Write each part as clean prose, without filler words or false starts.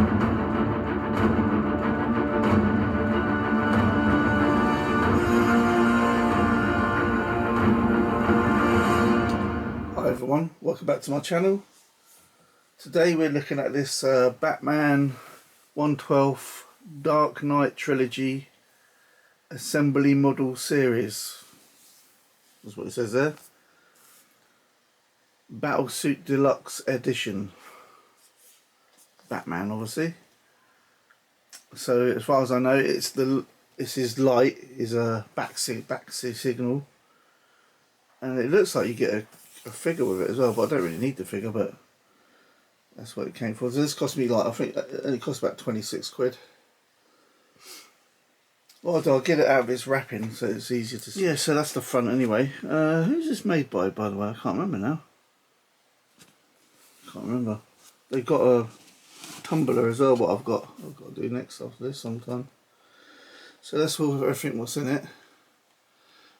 Hi everyone, welcome back to my channel. Today we're looking at this Batman 1/12 Dark Knight Trilogy Assembly Model Series. That's what it says there. Battlesuit Deluxe Edition. Batman, obviously. So as far as I know, this is light, is a back signal, and it looks like you get a figure with it as well, but I don't really need the figure, but that's what it came for. So this cost me, like, I think it only cost about 26 quid. Well, I'll get it out of its wrapping so it's easier to see. Yeah, so that's the front anyway. Who's this made by the way? I can't remember now. Can't remember. They've got a tumbler as well, what I've got to do next after this sometime. So that's all, everything what's in it.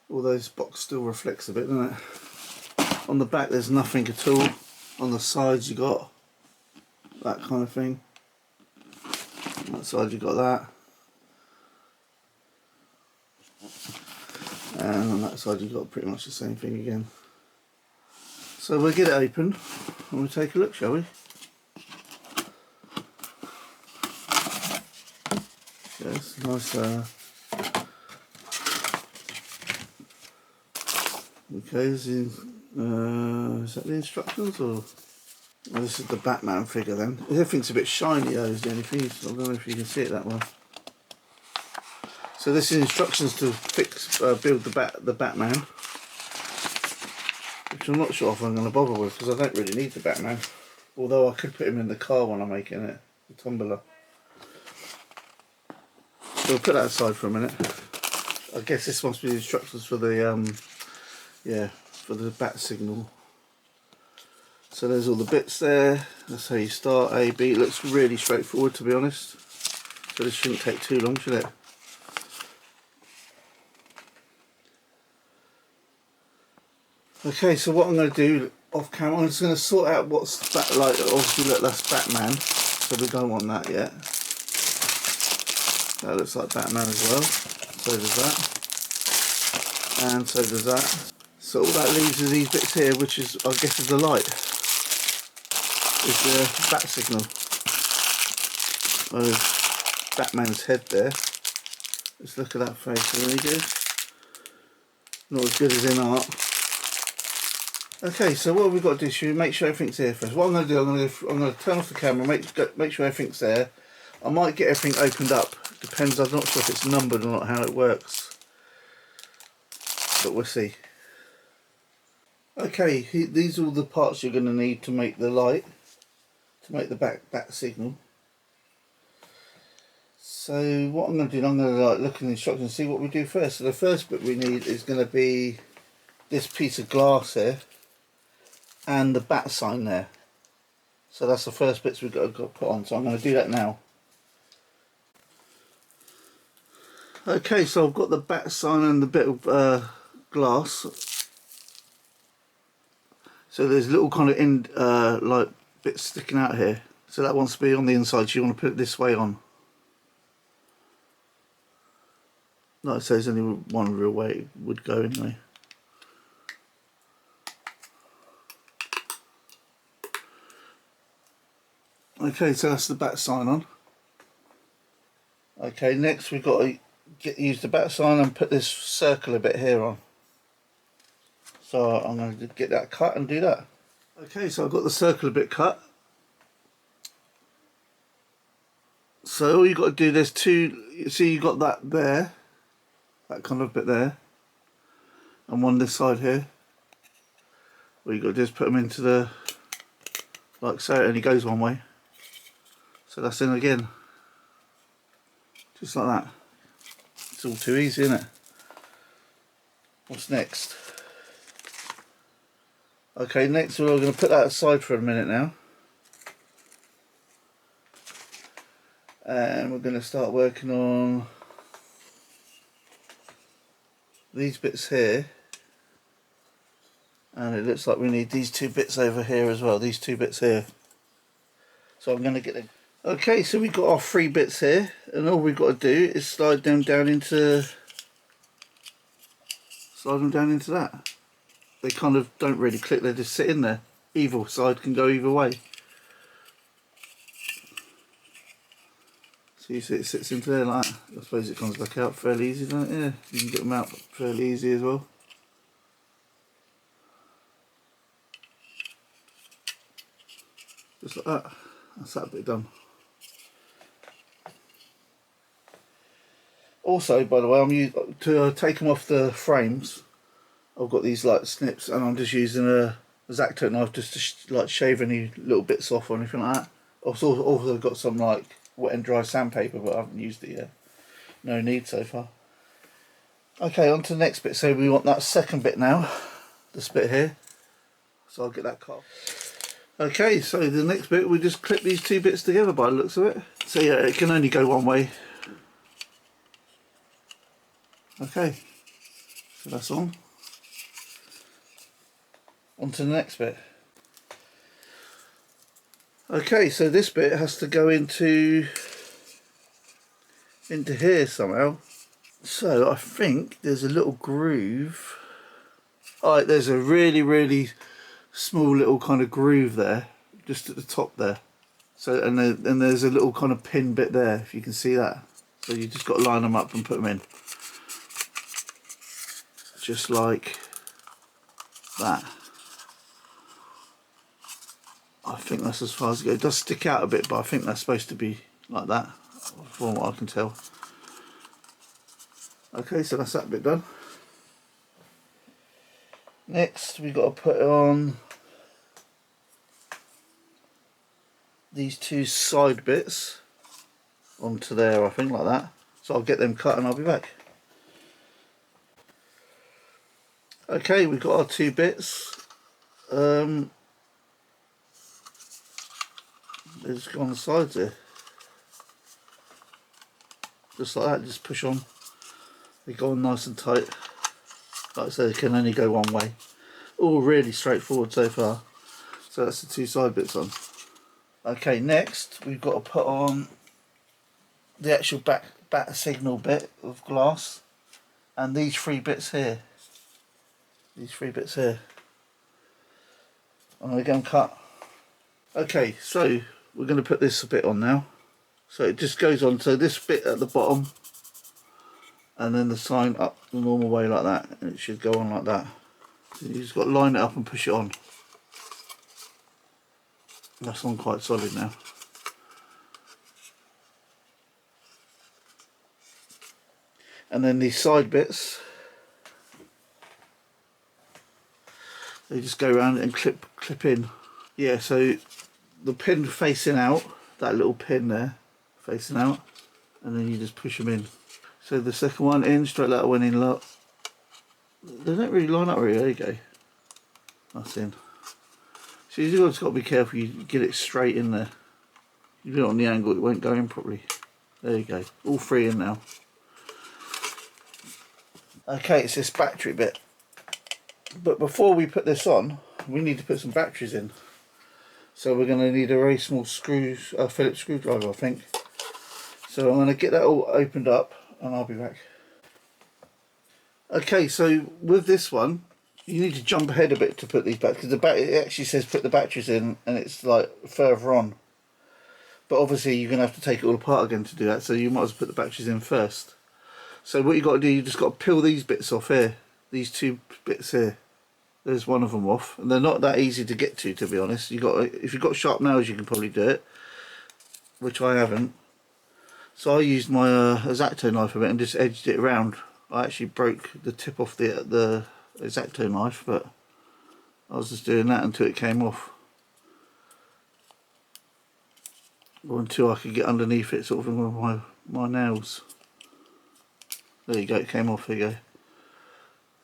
Although this box still reflects a bit, doesn't it? On the back there's nothing at all. On the sides you got that kind of thing. On that side you got that. And on that side you've got pretty much the same thing again. So we'll get it open and we'll take a look, shall we? Yes, nice. Okay, is that the instructions, or? Oh, this is the Batman figure then. Everything's a bit shiny though, is the only thing. I don't know if you can see it that well. So this is instructions to build the Batman, which I'm not sure if I'm going to bother with because I don't really need the Batman. Although I could put him in the car when I'm making it, the tumbler. So we'll put that aside for a minute. I guess this must be the instructions for the for the bat signal. So there's all the bits there. That's how you start A, B. It looks really straightforward, to be honest. So this shouldn't take too long, should it? Okay, so what I'm going to do off camera, I'm just going to sort out what's that, like, obviously look, that's Batman, so we don't want that yet. That looks like Batman as well, so does that, and so does that. So all that leaves is these bits here, which is, I guess, is the light, is the bat signal. Well, there's Batman's head there. Let's look at that face, there he goes. Not as good as in art. Okay, so what we've got to do is make sure everything's here first. What I'm going to do, I'm going to turn off the camera, make sure everything's there. I might get everything opened up. Depends. I'm not sure if it's numbered or not, how it works. But we'll see. Okay, these are all the parts you're going to need to make the light, to make the bat signal. So what I'm going to do, I'm going to look in the instructions and see what we do first. So the first bit we need is going to be this piece of glass here and the bat sign there. So that's the first bits we've got to put on. So I'm going to do that now. Okay, so I've got the bat sign and the bit of glass. So there's little kind of like bits sticking out here. So that wants to be on the inside. So you want to put it this way on. Like I say, there's only one real way it would go anyway. Okay, so that's the bat sign on. Okay, next we've got to use the bat sign and put this circular bit here on. So I'm going to get that cut and do that. Okay, so I've got the circular bit cut. So all you've got to do, there's two, you see you've got that there, that kind of bit there, and one this side here. What you've got to do is put them into the, like so, it only goes one way. So that's in again. Just like that. It's all too easy, isn't it? What's next? Okay, next we're going to put that aside for a minute now. And we're going to start working on these bits here. And it looks like we need these two bits over here as well, these two bits here. So I'm going to get them. Okay, so we've got our 3 bits here, and all we've got to do is slide them down into that. They kind of don't really click, they just sit in there. Either side can go either way. So you see it sits into there like that. I suppose it comes back out fairly easy, doesn't it? Yeah, you can get them out fairly easy as well. Just like that. That's that bit done. Also, by the way, to take them off the frames. I've got these like snips, and I'm just using a X-Acto knife just to like shave any little bits off or anything like that. I've also got some like wet and dry sandpaper, but I haven't used it yet. No need so far. Okay, on to the next bit. So we want that second bit now, this bit here. So I'll get that cut. Okay, so the next bit, we just clip these 2 bits together by the looks of it. So yeah, it can only go one way. Okay, so that's on. On to the next bit. Okay, so this bit has to go into here somehow. So I think there's a little groove. Alright, there's a really small little kind of groove there, just at the top there. So and there's a little kind of pin bit there, if you can see that. So you just got to line them up and put them in, just like that. I think that's as far as it goes. It does stick out a bit, but I think that's supposed to be like that, from what I can tell. Okay, so that's that bit done. Next, we've got to put on these 2 side bits onto there, I think, like that. So I'll get them cut and I'll be back. Okay, we've got our 2 bits. They just go on the sides here. Just like that, just push on. They go on nice and tight. Like I said, they can only go one way. All really straightforward so far. So that's the 2 side bits on. Okay, next we've got to put on the actual bat signal bit of glass, and these 3 bits here. These 3 bits here. I'm going to get them cut. Okay, so we're going to put this bit on now. So it just goes on, so this bit at the bottom, and then the sign up the normal way like that, and it should go on like that. So you just got to line it up and push it on. That's on quite solid now. And then these side bits, they just go around and clip in. Yeah, so the pin facing out, that little pin there facing out, and then you just push them in. So the second one in, straight that one in, look. They don't really line up really, there you go. That's in. So you've just got to be careful you get it straight in there. If you do it on the angle, it won't go in properly. There you go, all 3 in now. Okay, it's this battery bit. But before we put this on, we need to put some batteries in. So we're going to need a very small Phillips screwdriver, I think. So I'm going to get that all opened up and I'll be back. Okay, so with this one, you need to jump ahead a bit to put these back, because it actually says put the batteries in and it's like further on. But obviously you're going to have to take it all apart again to do that, so you might as well put the batteries in first. So what you've got to do, you just got to peel these bits off here, these 2 bits here. There's one of them off, and they're not that easy to get to be honest. If you've got sharp nails, you can probably do it, which I haven't. So I used my X-Acto knife a bit and just edged it around. I actually broke the tip off the X-Acto knife, but I was just doing that until it came off, or until I could get underneath it, sort of with my nails. There you go, it came off. There you go.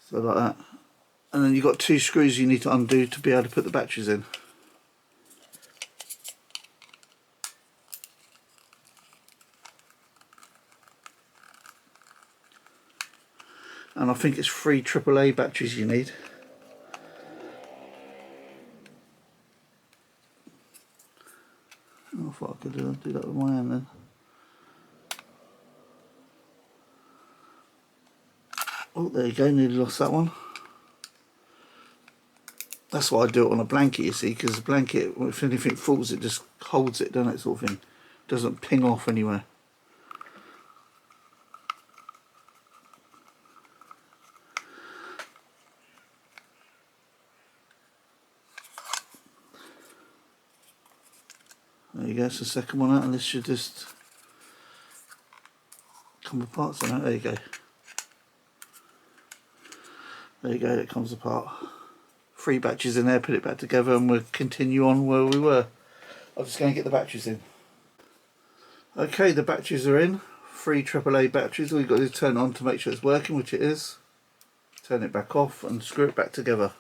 So like that. And then you've got 2 screws you need to undo to be able to put the batteries in. And I think it's 3 AAA batteries you need. I thought I could do that with my hand then. Oh, there you go, nearly lost that one. That's why I do it on a blanket, you see, because the blanket, if anything falls, it just holds it, doesn't it, sort of thing. Doesn't ping off anywhere. There you go, it's the second one out, and this should just come apart somehow. There you go. There you go, it comes apart. 3 batteries in there, put it back together, and we'll continue on where we were. I'm just going to get the batteries in. Okay, the batteries are in. 3 AAA batteries. All you've got to do is turn it on to make sure it's working, which it is. Turn it back off and screw it back together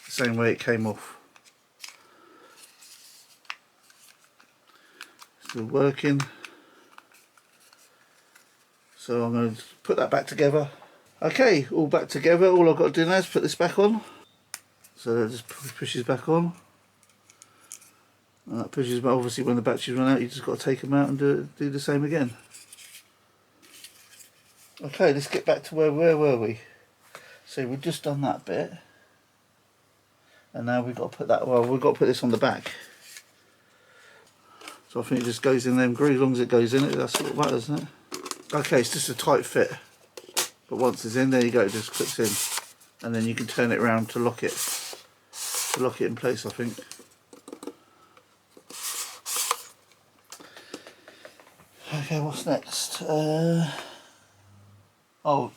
the same way it came off. Still working. So I'm going to put that back together. Okay, all back together. All I've got to do now is put this back on. So that just pushes back on. And that pushes back. Obviously when the batteries run out, you just got to take them out and do the same again. Okay, let's get back to where were we? So we've just done that bit. And now we've got to put that, well, we've got to put this on the back. So I think it just goes in them grooves. As long as it goes in it, that's what matters, isn't it? Okay, it's just a tight fit. But once it's in, there you go, it just clips in. And then you can turn it around to lock it. To lock it in place, I think. Okay, what's next? Oh,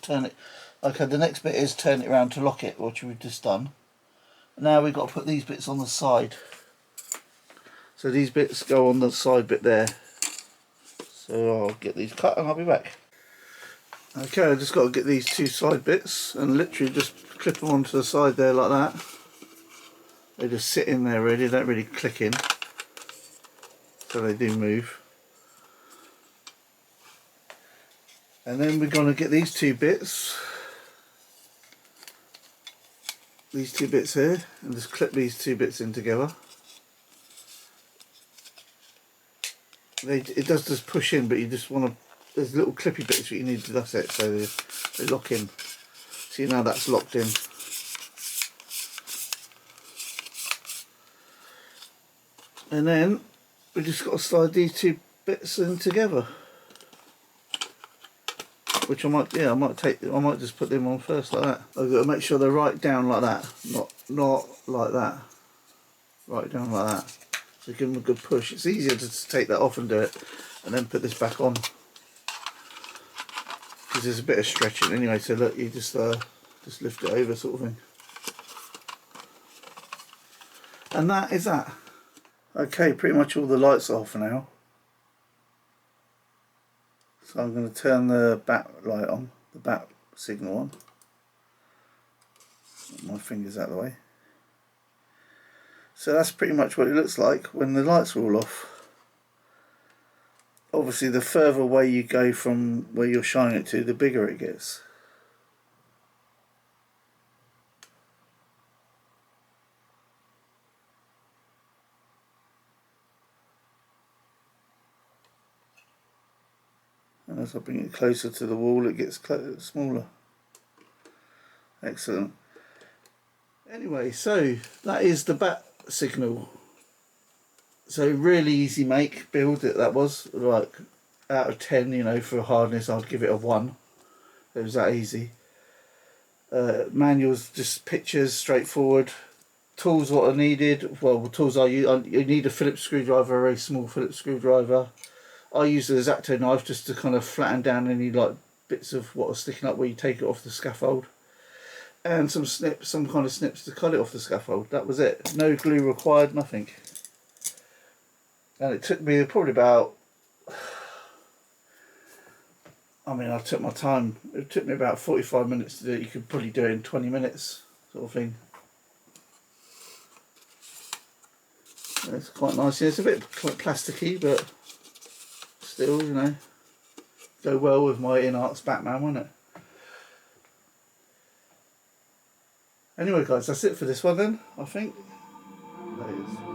turn it. Okay, the next bit is turn it around to lock it, which we've just done. Now we've got to put these bits on the side. So these bits go on the side bit there. So I'll get these cut and I'll be back. Okay, I've just got to get these 2 side bits and literally just clip them onto the side there like that. They just sit in there really, they don't really click in. So they do move. And then we're going to get these 2 bits. These 2 bits here, and just clip these 2 bits in together. It does just push in, but you just want to, there's little clippy bits that you need to, that's it, so they lock in. See, now that's locked in. And then we just got to slide these 2 bits in together. Which I might just put them on first like that. I've got to make sure they're right down like that, not like that. Right down like that. So give them a good push. It's easier to just take that off and do it, and then put this back on. Because there's a bit of stretching anyway. So look, you just lift it over, sort of thing. And that is that. Okay, pretty much all the lights are off now. So I'm going to turn the back light on, the back signal on. My fingers out of the way. So that's pretty much what it looks like when the lights are all off. Obviously the further away you go from where you're shining it to, the bigger it gets. And as I bring it closer to the wall, it gets smaller. Excellent. Anyway, so that is the bat signal. So really easy build that was. Like out of 10, you know, for hardness, I'd give it a 1. It was that easy. Manuals, just pictures, straightforward. Tools, what are needed. Well, the tools you need a Phillips screwdriver, a very small Phillips screwdriver. I use the X-Acto knife just to kind of flatten down any like bits of what are sticking up where you take it off the scaffold, and some kind of snips to cut it off the scaffold. That was it. No glue required, nothing. And it took me probably about, I mean, I took my time. It took me about 45 minutes to do it. You could probably do it in 20 minutes, sort of thing. It's quite nice. Yeah, it's a bit plasticky, but still, you know, go well with my InArts Batman, won't it? Anyway guys, that's it for this one then, I think. That is.